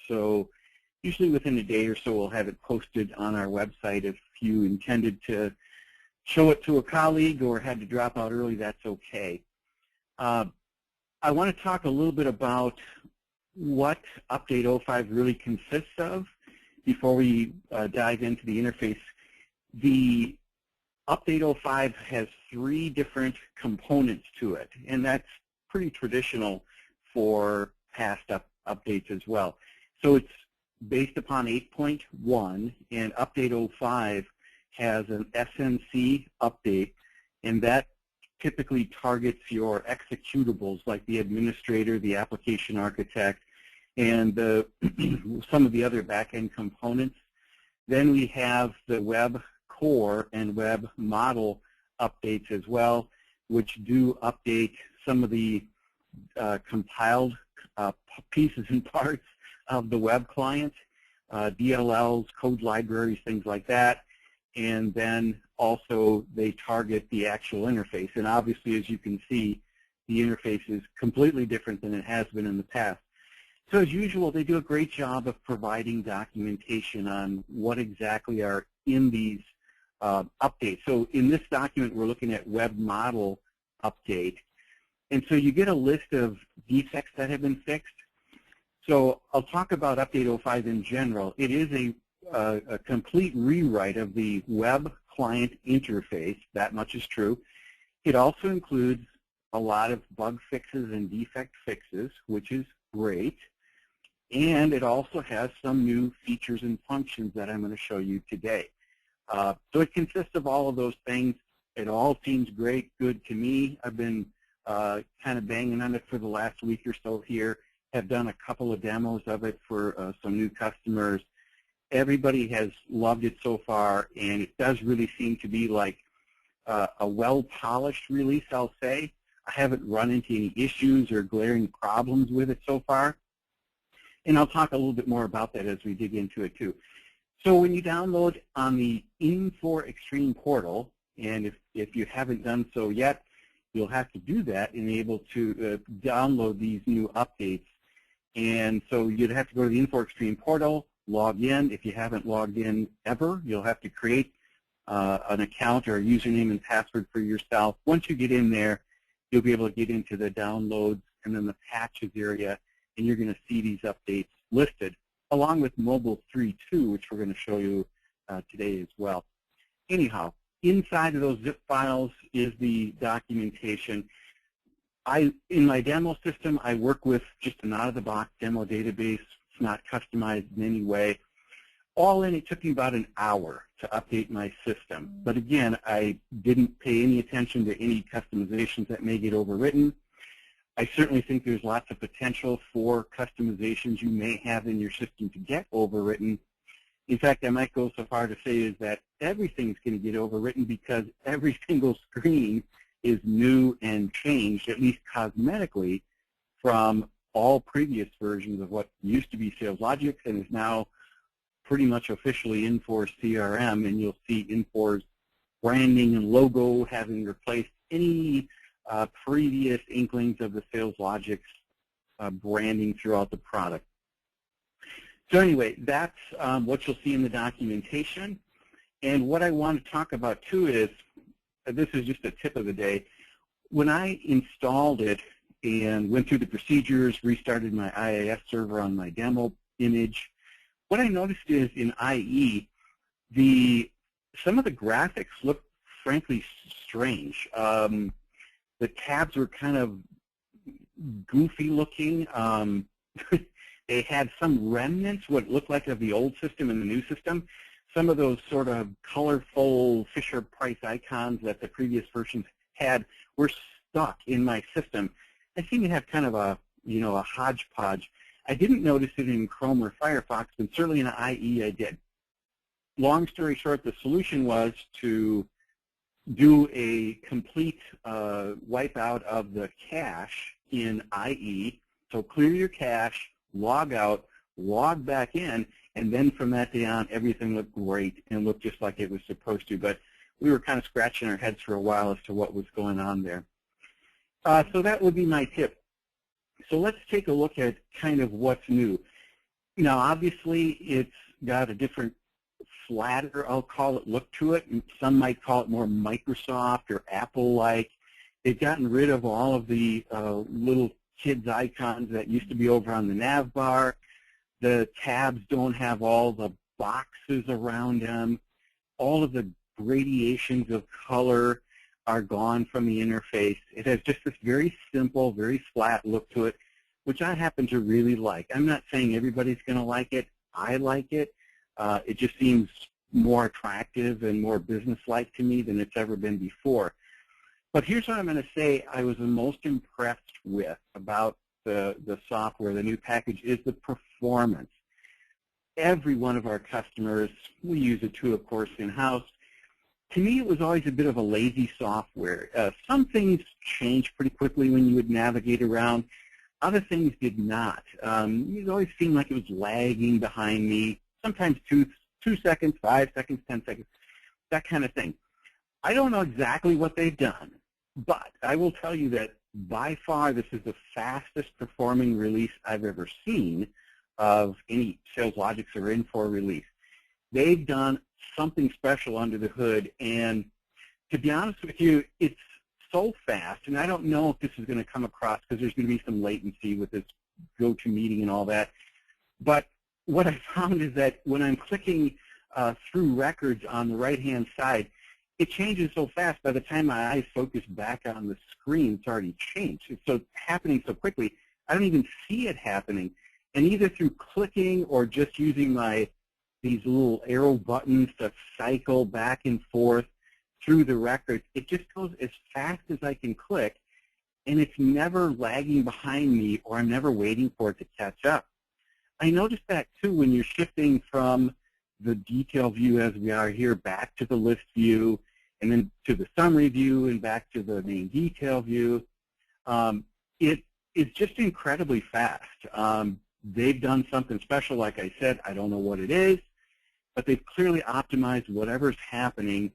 So usually within a day or so we'll have it posted on our website. If you intended to show it to a colleague or had to drop out early, that's okay. I want to talk a little bit about what Update 05 really consists of before we dive into the interface. The Update 05 has 3 different components to it, and that's pretty traditional for past updates as well. So it's based upon 8.1, and Update 05 has an SNC update, and that typically targets your executables like the administrator, the application architect, and some of the other back-end components. Then we have the web core and web model updates as well, which do update some of the compiled pieces and parts of the web client, DLLs, code libraries, things like that. And then also they target the actual interface. And obviously, as you can see, the interface is completely different than it has been in the past. So as usual, they do a great job of providing documentation on what exactly are in these updates. So in this document, we're looking at web model update. And so you get a list of defects that have been fixed. So I'll talk about Update 05 in general. It is a complete rewrite of the web client interface. That much is true. It also includes a lot of bug fixes and defect fixes, which is great. And it also has some new features and functions that I'm going to show you today. So it consists of all of those things. It all seems great, good to me. I've been kind of banging on it for the last week or so here. Have done a couple of demos of it for some new customers. Everybody has loved it so far, and it does really seem to be like a well-polished release, I'll say. I haven't run into any issues or glaring problems with it so far. And I'll talk a little bit more about that as we dig into it too. So when you download on the Infor Extreme portal, and if you haven't done so yet, you'll have to do that and be able to download these new updates. And so you'd have to go to the Infor Extreme portal, log in. If you haven't logged in ever, you'll have to create an account or a username and password for yourself. Once you get in there, you'll be able to get into the downloads and then the patches area, and you're going to see these updates listed, along with Mobile 3.2, which we're going to show you today as well. Anyhow, inside of those zip files is the documentation. In my demo system, I work with just an out-of-the-box demo database. It's not customized in any way. All in, it took me about an hour to update my system. But again, I didn't pay any attention to any customizations that may get overwritten. I certainly think there's lots of potential for customizations you may have in your system to get overwritten. In fact, I might go so far to say is that everything's going to get overwritten because every single screen is new and changed, at least cosmetically, from all previous versions of what used to be SalesLogix and is now pretty much officially Infor CRM, and you'll see Infor's branding and logo having replaced any previous inklings of the SalesLogix branding throughout the product. So anyway, that's what you'll see in the documentation. And what I want to talk about too is, this is just a tip of the day. When I installed it and went through the procedures, restarted my IIS server on my demo image, what I noticed is in IE, some of the graphics look frankly strange. The tabs were kind of goofy looking. They had some remnants, what looked like of the old system and the new system. Some of those sort of colorful Fisher-Price icons that the previous versions had were stuck in my system. I seem to have kind of a hodgepodge. I didn't notice it in Chrome or Firefox, but certainly in IE I did. Long story short, the solution was to do a complete wipeout of the cache in IE. So clear your cache, log out, log back in, and then from that day on, everything looked great and looked just like it was supposed to. But we were kind of scratching our heads for a while as to what was going on there. So that would be my tip. So let's take a look at kind of what's new. Now, obviously, it's got a different, flatter, I'll call it, look to it. And some might call it more Microsoft or Apple-like. They've gotten rid of all of the little kids' icons that used to be over on the nav bar. The tabs don't have all the boxes around them. All of the gradations of color are gone from the interface. It has just this very simple, very flat look to it, which I happen to really like. I'm not saying everybody's going to like it. I like it. It just seems more attractive and more business-like to me than it's ever been before. But here's what I'm going to say I was the most impressed with about the software, the new package, is the performance. Every one of our customers, we use it too, of course, in-house. To me, it was always a bit of a lazy software. Some things changed pretty quickly when you would navigate around. Other things did not. It always seemed like it was lagging behind me, sometimes 2 seconds, 5 seconds, 10 seconds, that kind of thing. I don't know exactly what they've done, but I will tell you that by far this is the fastest performing release I've ever seen of any SalesLogix or Infor release. They've done something special under the hood, and to be honest with you, it's so fast, and I don't know if this is going to come across because there's going to be some latency with this GoToMeeting and all that, but what I found is that when I'm clicking through records on the right-hand side, it changes so fast by the time my eyes focus back on the screen, it's already changed. It's so happening so quickly, I don't even see it happening. And either through clicking or just using these little arrow buttons to cycle back and forth through the records, it just goes as fast as I can click, and it's never lagging behind me, or I'm never waiting for it to catch up. I noticed that too when you're shifting from the detail view, as we are here, back to the list view, and then to the summary view, and back to the main detail view. It is just incredibly fast. They've done something special, like I said. I don't know what it is, but they've clearly optimized whatever's happening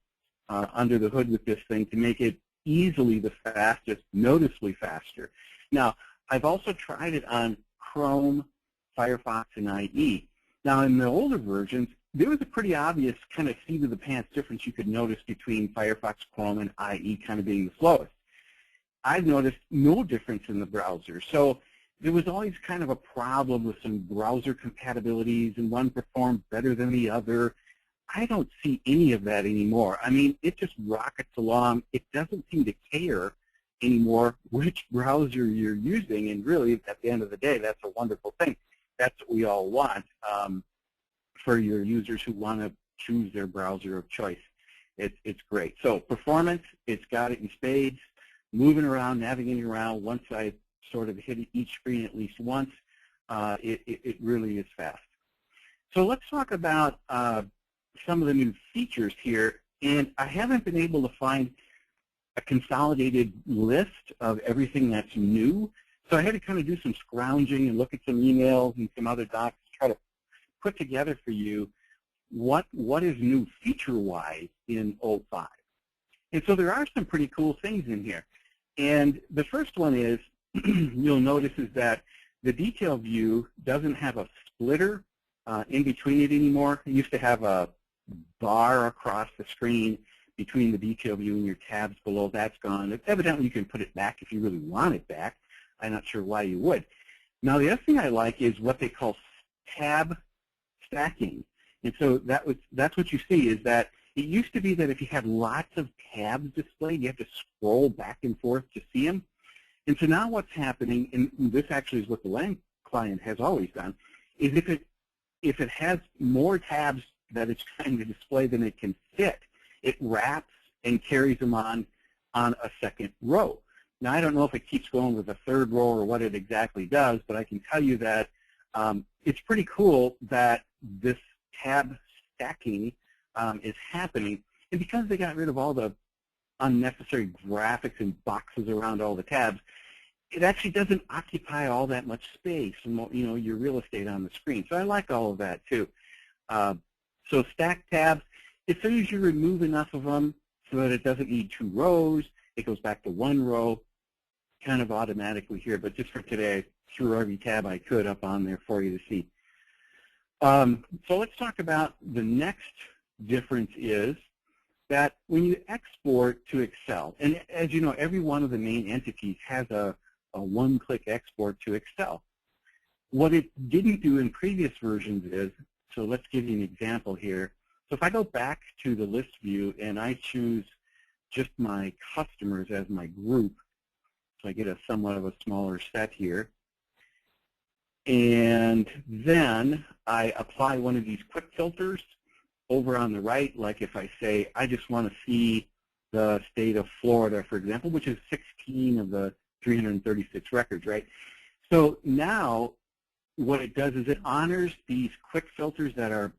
under the hood with this thing to make it easily the fastest, noticeably faster. Now, I've also tried it on Chrome, Firefox, and IE. Now, in the older versions, there was a pretty obvious kind of seat-of-the-pants difference you could notice between Firefox, Chrome, and IE kind of being the slowest. I've noticed no difference in the browser. So there was always kind of a problem with some browser compatibilities, and one performed better than the other. I don't see any of that anymore. I mean, it just rockets along. It doesn't seem to care anymore which browser you're using, and really, at the end of the day, that's a wonderful thing. That's what we all want for your users who want to choose their browser of choice. It's great. So performance, it's got it in spades. Moving around, navigating around, once I sort of hit each screen at least once, it really is fast. So let's talk about some of the new features here. And I haven't been able to find a consolidated list of everything that's new. So I had to kind of do some scrounging and look at some emails and some other docs to try to put together for you what is new feature-wise in 05. And so there are some pretty cool things in here. And the first one is, you'll notice, is that the detail view doesn't have a splitter in between it anymore. It used to have a bar across the screen between the detail view and your tabs below. That's gone. Evidently, you can put it back if you really want it back. I'm not sure why you would. Now, the other thing I like is what they call tab stacking. And so that's what you see, is that it used to be that if you had lots of tabs displayed, you have to scroll back and forth to see them. And so now what's happening, and this actually is what the LAN client has always done, is if it has more tabs that it's trying to display than it can fit, it wraps and carries them on a second row. Now, I don't know if it keeps going with a third row or what it exactly does, but I can tell you that it's pretty cool that this tab stacking is happening. And because they got rid of all the unnecessary graphics and boxes around all the tabs, it actually doesn't occupy all that much space and, you know, your real estate on the screen. So I like all of that too. So stack tabs, as soon as you remove enough of them so that it doesn't need 2 rows, it goes back to 1 row, kind of automatically here. But just for today, I threw every tab I could up on there for you to see. So let's talk about the next difference is that when you export to Excel, and as you know, every one of the main entities has a one-click export to Excel. What it didn't do in previous versions is, so let's give you an example here. So if I go back to the list view and I choose just my customers as my group, so I get a somewhat of a smaller set here, and then I apply one of these quick filters over on the right, like if I say I just want to see the state of Florida, for example, which is 16 of the 336 records, right? So now what it does is it honors these quick filters that are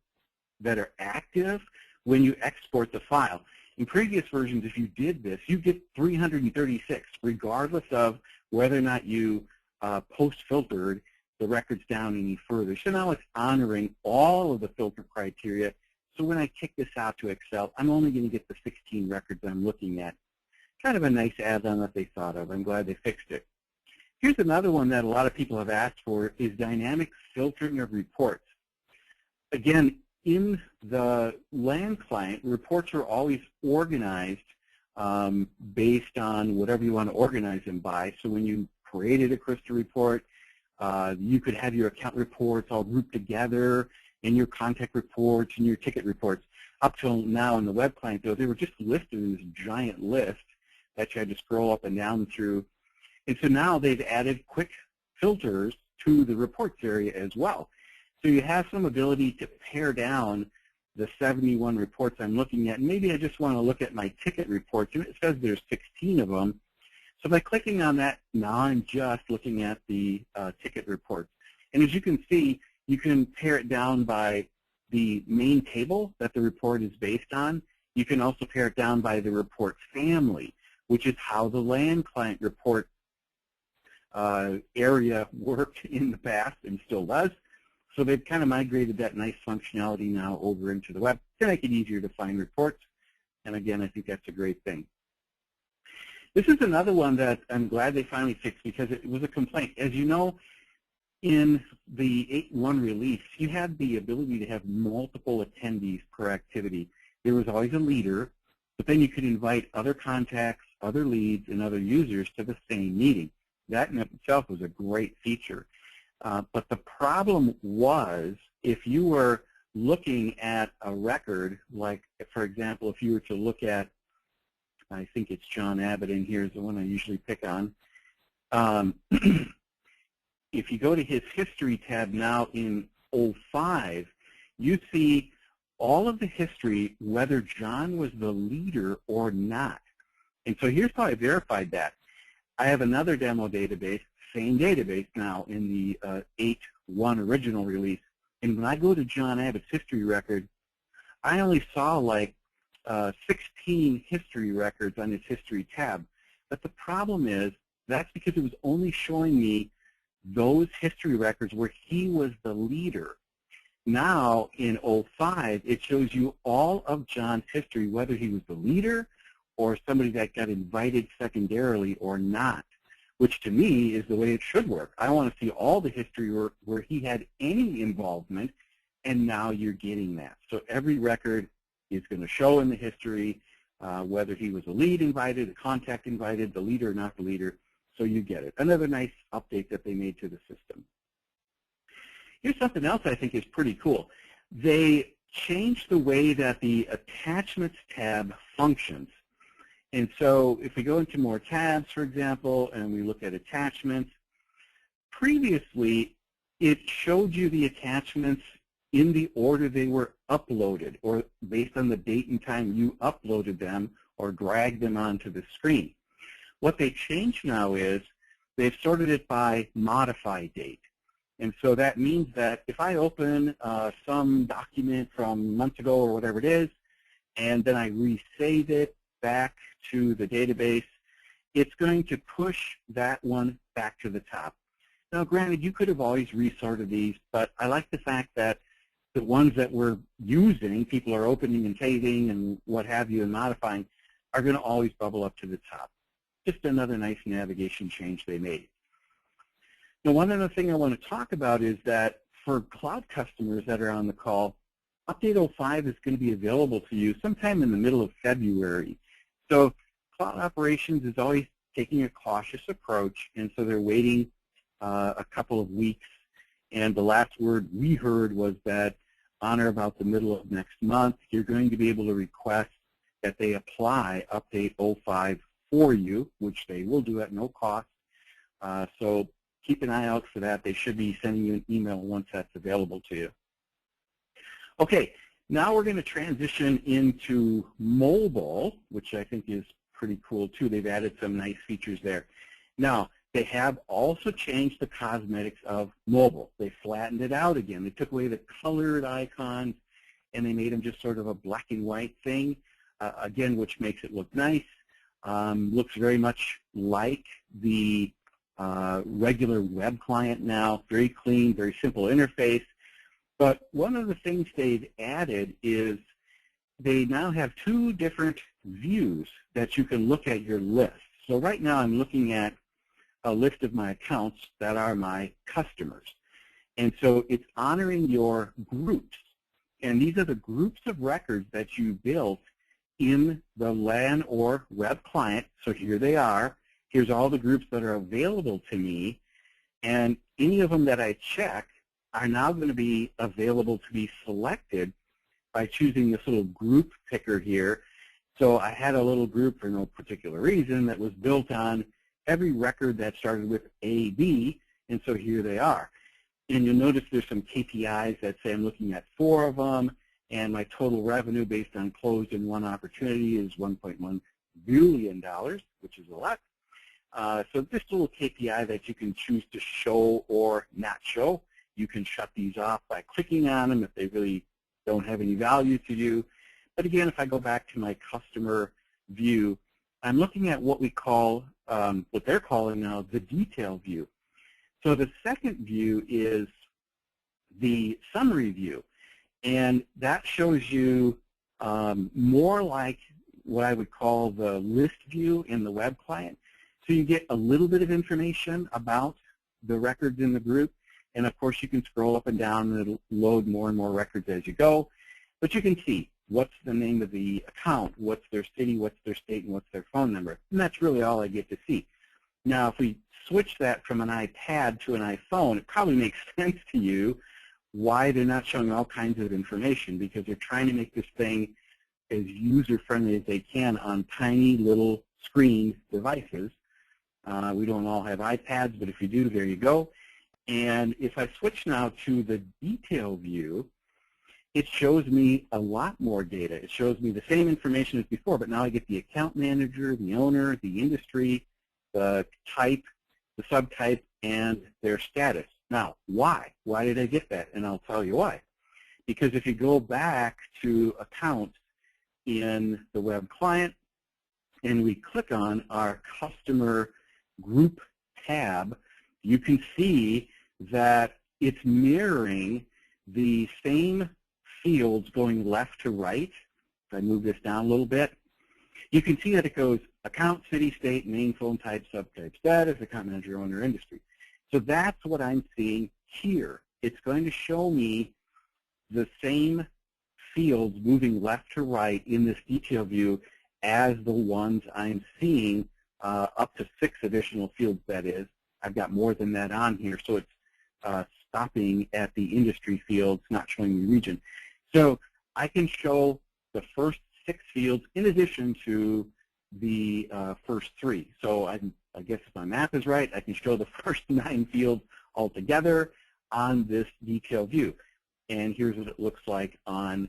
active when you export the file. In previous versions, if you did this, you get 336, regardless of whether or not you post-filtered the records down any further. So now it's honoring all of the filter criteria. So when I kick this out to Excel, I'm only going to get the 16 records I'm looking at. Kind of a nice add-on that they thought of. I'm glad they fixed it. Here's another one that a lot of people have asked for is dynamic filtering of reports. Again, in the land client, reports are always organized based on whatever you want to organize them by. So when you created a Crystal report, you could have your account reports all grouped together and your contact reports and your ticket reports. Up till now in the web client, though, they were just listed in this giant list that you had to scroll up and down through. And so now they've added quick filters to the reports area as well. So you have some ability to pare down the 71 reports I'm looking at. Maybe I just want to look at my ticket reports. And it says there's 16 of them. So by clicking on that, now I'm just looking at the ticket reports. And as you can see, you can pare it down by the main table that the report is based on. You can also pare it down by the report family, which is how the land client report area worked in the past and still does. So they've kind of migrated that nice functionality now over into the web to make it easier to find reports. And again, I think that's a great thing. This is another one that I'm glad they finally fixed because it was a complaint. As you know, in the 8.1 release, you had the ability to have multiple attendees per activity. There was always a leader, but then you could invite other contacts, other leads, and other users to the same meeting. That in itself was a great feature. But the problem was if you were looking at a record, like, for example, if you were to look at, I think it's John Abbott in here is the one I usually pick on. If you go to his history tab now in 05, you see all of the history, whether John was the leader or not. And so here's how I verified that. I have another demo database, same database now in the 8.1 original release. And when I go to John Abbott's history record, I only saw like 16 history records on his history tab. But the problem is that's because it was only showing me those history records where he was the leader. Now in 05, it shows you all of John's history, whether he was the leader or somebody that got invited secondarily or not, which to me is the way it should work. I want to see all the history where he had any involvement, and now you're getting that. So every record is going to show in the history whether he was a lead invited, a contact invited, the leader or not the leader, so you get it. Another nice update that they made to the system. Here's something else I think is pretty cool. They changed the way that the attachments tab functions. And so if we go into more tabs, for example, and we look at attachments, previously it showed you the attachments in the order they were uploaded or based on the date and time you uploaded them or dragged them onto the screen. What they changed now is they've sorted it by modify date. And so that means that if I open some document from months ago or whatever it is, and then I resave it back to the database, it's going to push that one back to the top. Now, granted, you could have always resorted these, but I like the fact that the ones that we're using, people are opening and saving and what have you and modifying, are going to always bubble up to the top. Just another nice navigation change they made. Now, one other thing I want to talk about is that for cloud customers that are on the call, Update 05 is going to be available to you sometime in the middle of February. So cloud operations is always taking a cautious approach, and so they're waiting a couple of weeks. And the last word we heard was that on or about the middle of next month, you're going to be able to request that they apply Update 05 for you, which they will do at no cost. So keep an eye out for that. They should be sending you an email once that's available to you. Okay, now we're going to transition into mobile, which I think is pretty cool too. They've added some nice features there. Now, they have also changed the cosmetics of mobile. They flattened it out again. They took away the colored icons, and they made them just sort of a black and white thing, again, which makes it look nice. Looks very much like the regular web client now. Very clean, very simple interface. But one of the things they've added is they now have two different views that you can look at your list. So right now I'm looking at a list of my accounts that are my customers. And so it's honoring your groups. And these are the groups of records that you built in the LAN or web client. So here they are. Here's all the groups that are available to me. And any of them that I check are now going to be available to be selected by choosing this little group picker here. So I had a little group for no particular reason that was built on every record that started with AB, and so here they are. And you'll notice there's some KPIs that say I'm looking at 4 of them, and my total revenue based on closed in one opportunity is $1.1 billion, which is a lot. So this little KPI that you can choose to show or not show. You can shut these off by clicking on them if they really don't have any value to you. But again, if I go back to my customer view, I'm looking at what we call, what they're calling now the detail view. So the second view is the summary view. And that shows you more like what I would call the list view in the web client. So you get a little bit of information about the records in the group. And of course, you can scroll up and down and it'll load more and more records as you go. But you can see what's the name of the account, what's their city, what's their state, and what's their phone number. And that's really all I get to see. Now, if we switch that from an iPad to an iPhone, it probably makes sense to you why they're not showing all kinds of information, because they're trying to make this thing as user-friendly as they can on tiny little screen devices. We don't all have iPads, but if you do, there you go. And if I switch now to the detail view, it shows me a lot more data. It shows me the same information as before, but now I get the account manager, the owner, the industry, the type, the subtype, and their status. Now, why? Why did I get that? And I'll tell you why. Because if you go back to accounts in the web client and we click on our customer group tab, you can see that it's mirroring the same fields going left to right. If I move this down a little bit, you can see that it goes account, city, state, name, phone type, subtype, status, account manager, owner, industry. So that's what I'm seeing here. It's going to show me the same fields moving left to right in this detail view as the ones I'm seeing, up to 6 additional fields, that is. I've got more than that on here, so it's stopping at the industry fields, not showing the region. So I can show the first 6 fields in addition to the first 3. So I guess if my math is right, I can show the first 9 fields altogether on this detail view. And here's what it looks like on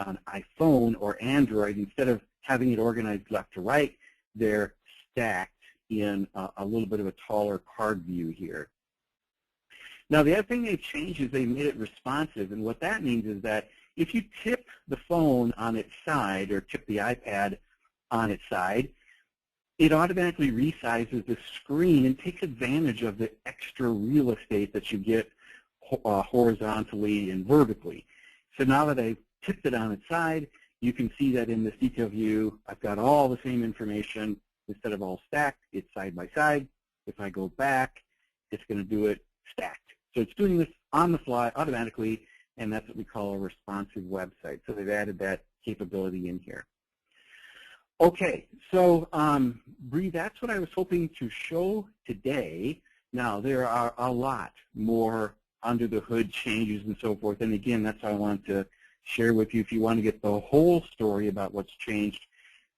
iPhone or Android. Instead of having it organized left to right, they're stacked in a little bit of a taller card view here. Now, the other thing they've changed is they made it responsive, and what that means is that if you tip the phone on its side or tip the iPad on its side, it automatically resizes the screen and takes advantage of the extra real estate that you get horizontally and vertically. So now that I've tipped it on its side, you can see that in this detail view, I've got all the same information. Instead of all stacked, it's side by side. If I go back, it's going to do it stacked. So it's doing this on the fly automatically, and that's what we call a responsive website. So they've added that capability in here. Okay, so Bree, that's what I was hoping to show today. Now, there are a lot more under the hood changes and so forth, and again, that's what I want to share with you. If you want to get the whole story about what's changed,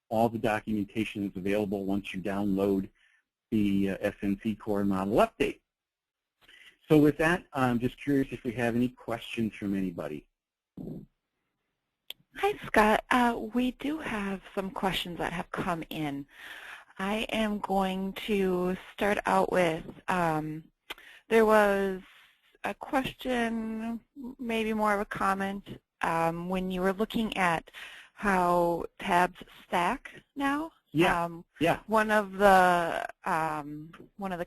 all the documentation is available once you download the SNC Core Model Update. So with that, I'm just curious if we have any questions from anybody. Hi, Scott. We do have some questions that have come in. I am going to start out with, there was a question, maybe more of a comment, when you were looking at how tabs stack now. Yeah. One of the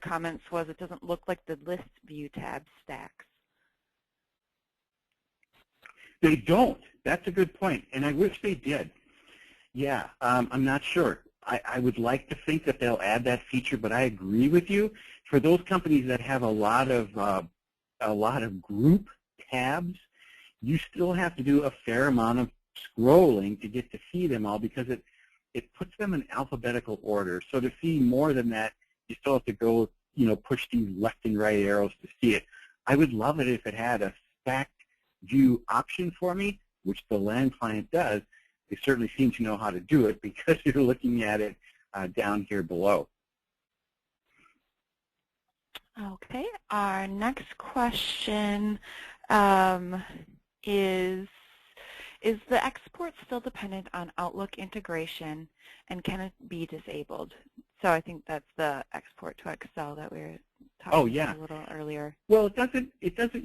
comments was it doesn't look like the list view tab stacks. They don't. That's a good point, and I wish they did. Yeah, I'm not sure. I would like to think that they'll add that feature, but I agree with you. For those companies that have a lot of group tabs, you still have to do a fair amount of scrolling to get to see them all because it puts them in alphabetical order. So to see more than that, you still have to go, push these left and right arrows to see it. I would love it if it had a stacked view option for me, which the LAN client does. They certainly seem to know how to do it because you're looking at it down here below. Okay, our next question is the export still dependent on Outlook integration, and can it be disabled? So I think that's the export to Excel that we were talking about a little earlier. Well, it doesn't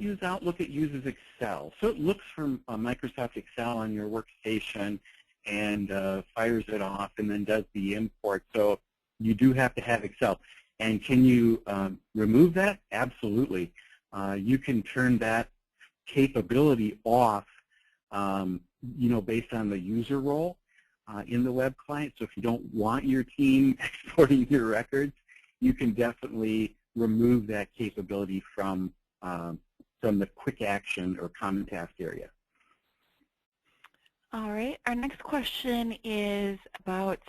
use Outlook, it uses Excel. So it looks from Microsoft Excel on your workstation and fires it off and then does the import. So you do have to have Excel. And can you remove that? Absolutely. You can turn that capability off, based on the user role in the web client. So if you don't want your team exporting your records, you can definitely remove that capability from the quick action or common task area. All right. Our next question is about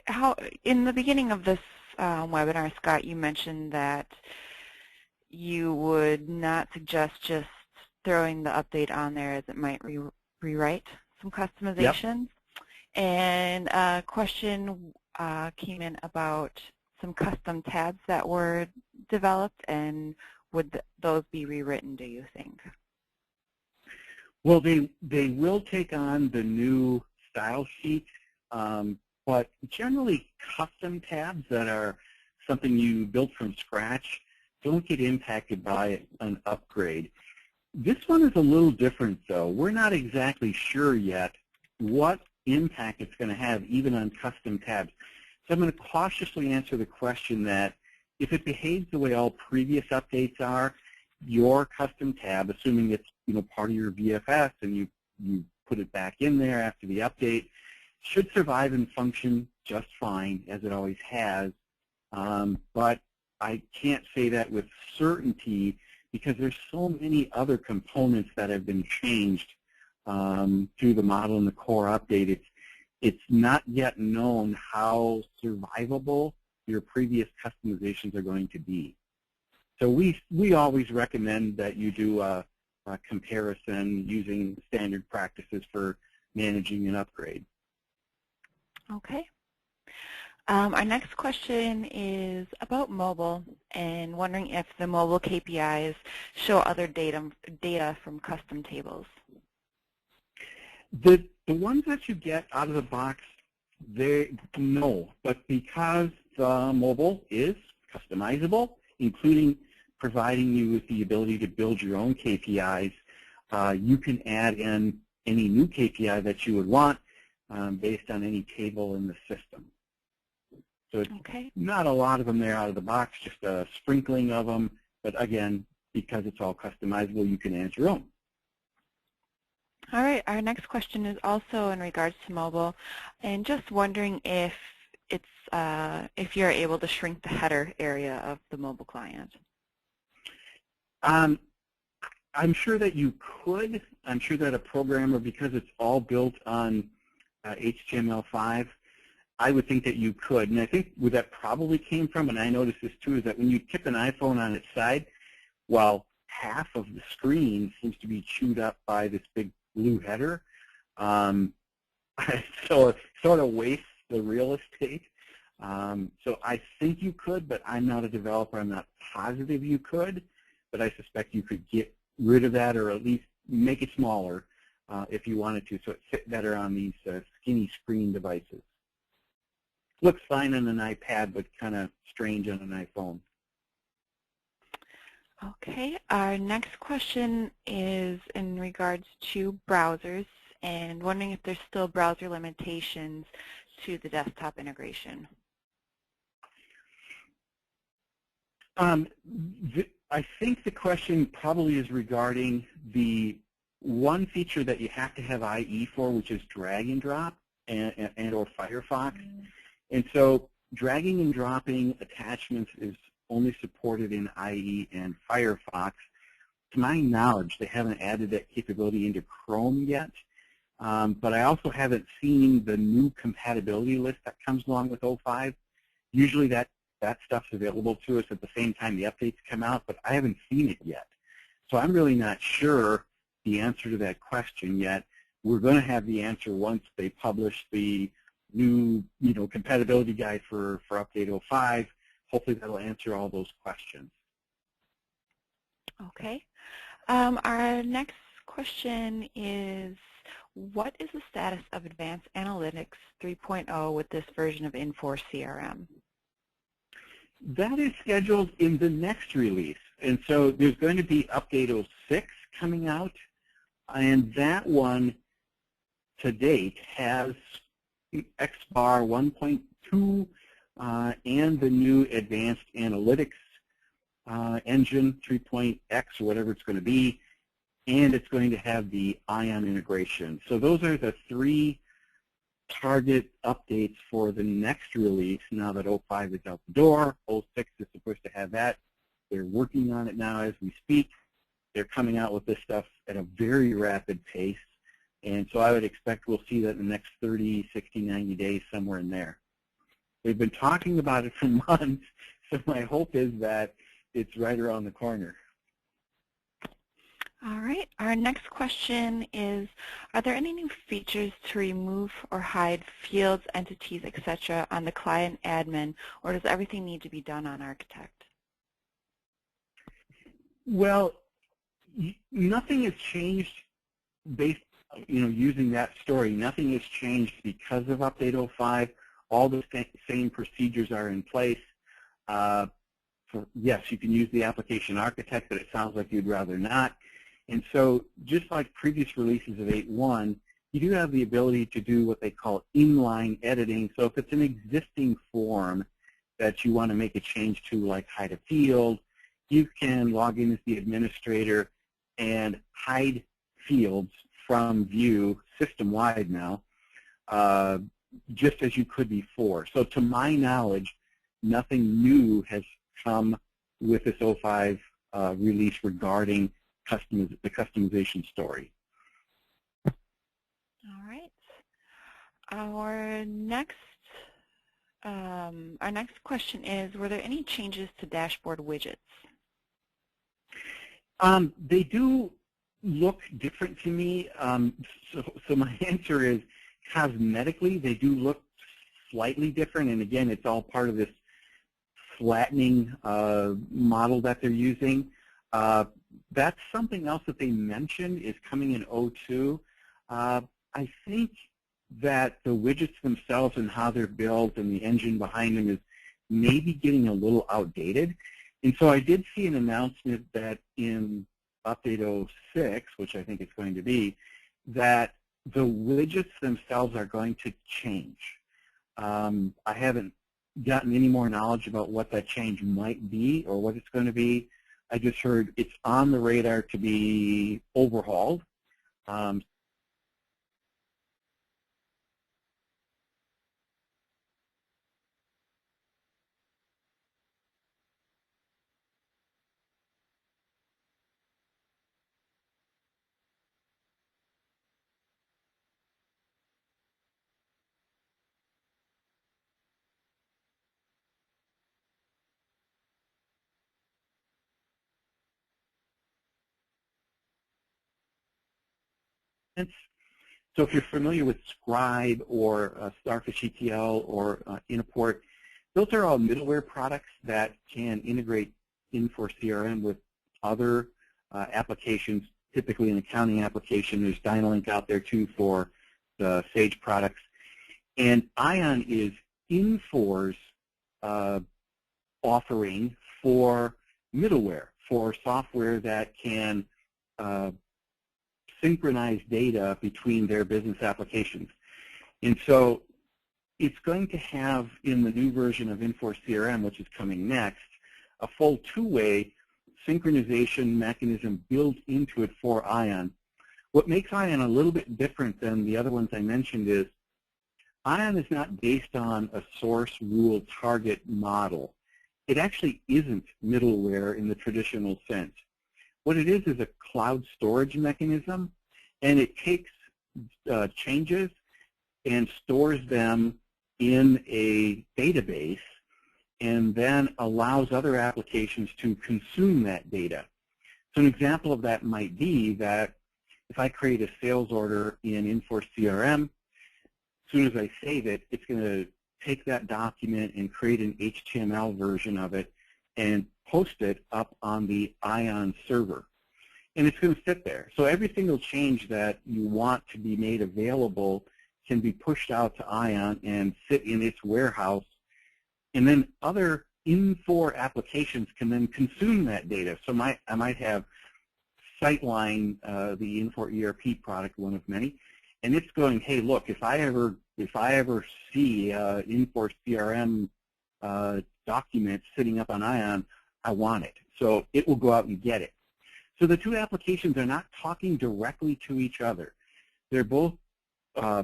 how in the beginning of this webinar, Scott, you mentioned that you would not suggest just throwing the update on there as it might rewrite some customizations. Yep. And a question came in about some custom tabs that were developed, and would those be rewritten, do you think? Well, they will take on the new style sheet, but generally custom tabs that are something you built from scratch don't get impacted by an upgrade. This one is a little different, though. We're not exactly sure yet what impact it's going to have even on custom tabs. So I'm going to cautiously answer the question that if it behaves the way all previous updates are, your custom tab, assuming it's part of your VFS and you put it back in there after the update, should survive and function just fine as it always has. But I can't say that with certainty because there's so many other components that have been changed through the model and the core update. It's not yet known how survivable your previous customizations are going to be. So we always recommend that you do a comparison using standard practices for managing an upgrade. Okay. Our next question is about mobile and wondering if the mobile KPIs show other data from custom tables. The ones that you get out of the box, no, but because the mobile is customizable, including providing you with the ability to build your own KPIs, you can add in any new KPI that you would want based on any table in the system. So it's not a lot of them there out of the box, just a sprinkling of them. But again, because it's all customizable, you can add your own. All right. Our next question is also in regards to mobile, and just wondering if you're able to shrink the header area of the mobile client. Um, I'm sure that you could. I'm sure that a programmer, because it's all built on HTML5, I would think that you could. And I think where that probably came from, and I noticed this too, is that when you tip an iPhone on its side, while half of the screen seems to be chewed up by this big blue header, so it sort of wastes the real estate. So I think you could, but I'm not a developer. I'm not positive you could, but I suspect you could get rid of that or at least make it smaller if you wanted to, so it fit better on these skinny screen devices. Looks fine on an iPad, but kind of strange on an iPhone. Okay, our next question is in regards to browsers and wondering if there's still browser limitations to the desktop integration. I think the question probably is regarding the one feature that you have to have IE for, which is drag and drop and or Firefox. And so dragging and dropping attachments is only supported in IE and Firefox. To my knowledge, they haven't added that capability into Chrome yet. But I also haven't seen the new compatibility list that comes along with 05. Usually that stuff's available to us at the same time the updates come out, but I haven't seen it yet. So I'm really not sure the answer to that question yet. We're going to have the answer once they publish the new compatibility guide for update 05. Hopefully that'll answer all those questions. Okay. Our next question is, what is the status of Advanced Analytics 3.0 with this version of Infor CRM? That is scheduled in the next release. And so there's going to be update 06 coming out. And that one, to date, has XBAR 1.2 and the new Advanced Analytics engine 3.x or whatever it's going to be, and it's going to have the ION integration. So those are the three target updates for the next release now that 05 is out the door. 06 is supposed to have that. They're working on it now as we speak. They're coming out with this stuff at a very rapid pace. And so I would expect we'll see that in the next 30, 60, 90 days, somewhere in there. They've been talking about it for months, so my hope is that it's right around the corner. All right. Our next question is, are there any new features to remove or hide fields, entities, etc. on the client admin, or does everything need to be done on Architect? Well, nothing has changed based, using that story. Nothing has changed because of update 05. All the same procedures are in place. Yes, you can use the application architect, but it sounds like you'd rather not. And so just like previous releases of 8.1, you do have the ability to do what they call inline editing. So if it's an existing form that you want to make a change to, like hide a field, you can log in as the administrator and hide fields from view system-wide now, just as you could before. So to my knowledge, nothing new has come with this 05 release regarding the customization story. All right. Our next question is, were there any changes to dashboard widgets? They do look different to me. So my answer is, cosmetically, they do look slightly different. And again, it's all part of this flattening model that they're using. That's something else that they mentioned is coming in 02. I think that the widgets themselves and how they're built and the engine behind them is maybe getting a little outdated. And so I did see an announcement that in update 06, which I think it's going to be, that the widgets themselves are going to change. I haven't gotten any more knowledge about what that change might be or what it's going to be. I just heard it's on the radar to be overhauled. So if you're familiar with Scribe or Starfish ETL or Infor, those are all middleware products that can integrate Infor CRM with other applications, typically an accounting application. There's Dynalink out there too for the Sage products. And ION is Infor's offering for middleware, for software that can synchronize data between their business applications. And so it's going to have, in the new version of Infor CRM, which is coming next, a full two-way synchronization mechanism built into it for ION. What makes ION a little bit different than the other ones I mentioned is ION is not based on a source rule target model. It actually isn't middleware in the traditional sense. What it is a cloud storage mechanism, and it takes changes and stores them in a database and then allows other applications to consume that data. So an example of that might be that if I create a sales order in Infor CRM, as soon as I save it, it's going to take that document and create an HTML version of it and post it up on the ION server. And it's going to sit there. So every single change that you want to be made available can be pushed out to ION and sit in its warehouse. And then other Infor applications can then consume that data. So I might have Sightline, the Infor ERP product, one of many, and it's going, hey, look, if I ever see Infor CRM document sitting up on ION, I want it. So it will go out and get it. So the two applications are not talking directly to each other. They're both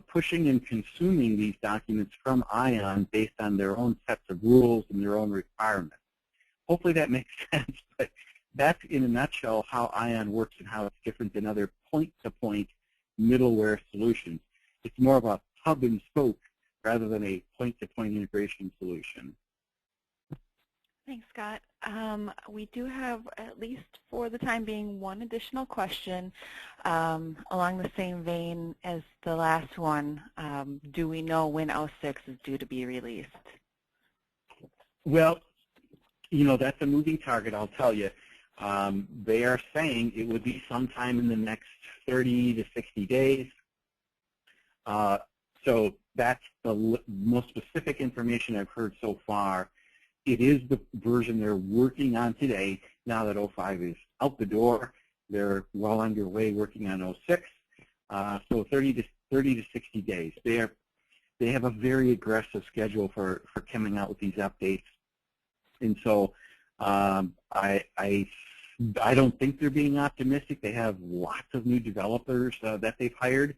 pushing and consuming these documents from ION based on their own sets of rules and their own requirements. Hopefully that makes sense, but that's in a nutshell how ION works and how it's different than other point-to-point middleware solutions. It's more of a hub and spoke rather than a point-to-point integration solution. Thanks, Scott. We do have, at least for the time being, one additional question along the same vein as the last one. Do we know when 06 is due to be released? Well, that's a moving target, I'll tell you. They are saying it would be sometime in the next 30 to 60 days. So that's the most specific information I've heard so far. It is the version they're working on today. Now that 05 is out the door, they're well underway working on 06. So 30 to 60 days. They have a very aggressive schedule for coming out with these updates. And so I don't think they're being optimistic. They have lots of new developers that they've hired,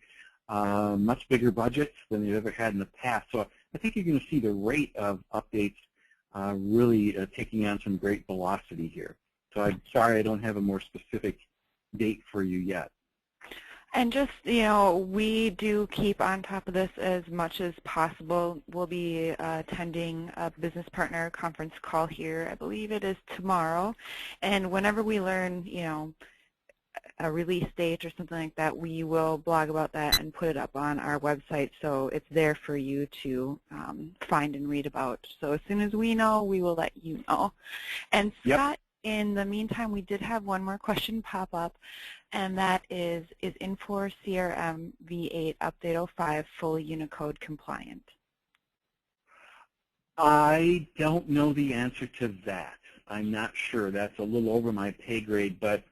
much bigger budgets than they've ever had in the past. So I think you're going to see the rate of updates really taking on some great velocity here. So I'm sorry I don't have a more specific date for you yet. And just, we do keep on top of this as much as possible. We'll be attending a business partner conference call here. I believe it is tomorrow. And whenever we learn, a release date or something like that, we will blog about that and put it up on our website, so it's there for you to find and read about. So as soon as we know, we will let you know. And Scott, in the meantime, we did have one more question pop up, and that is Infor CRM V8 Update 05 fully Unicode compliant? I don't know the answer to that. I'm not sure. That's a little over my pay grade, but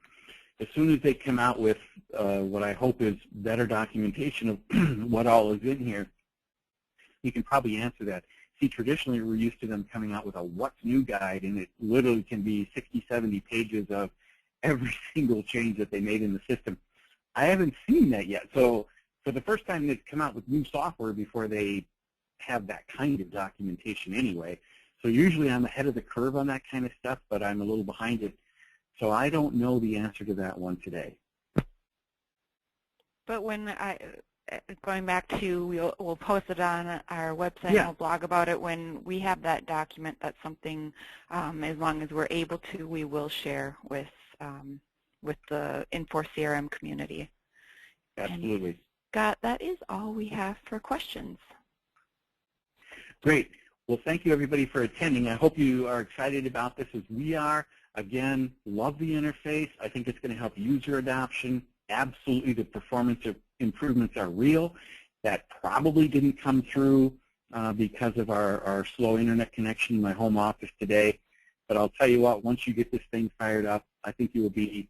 as soon as they come out with what I hope is better documentation of what all is in here, you can probably answer that. See, traditionally we're used to them coming out with a what's new guide, and it literally can be 60, 70 pages of every single change that they made in the system. I haven't seen that yet. So for the first time, they've come out with new software before they have that kind of documentation anyway. So usually I'm ahead of the curve on that kind of stuff, but I'm a little behind it. So I don't know the answer to that one today. But going back to, we'll post it on our website, and we'll blog about it when we have that document. That's something, as long as we're able to, we will share with the Infor CRM community. Absolutely. And Scott, that is all we have for questions. Great. Well, thank you, everybody, for attending. I hope you are excited about this as we are. Again, love the interface. I think it's going to help user adoption. Absolutely, the performance improvements are real. That probably didn't come through because of our slow internet connection in my home office today. But I'll tell you what, once you get this thing fired up, I think you will be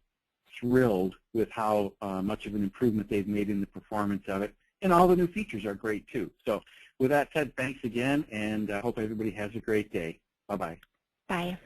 thrilled with how much of an improvement they've made in the performance of it. And all the new features are great, too. So with that said, thanks again, and I hope everybody has a great day. Bye-bye. Bye.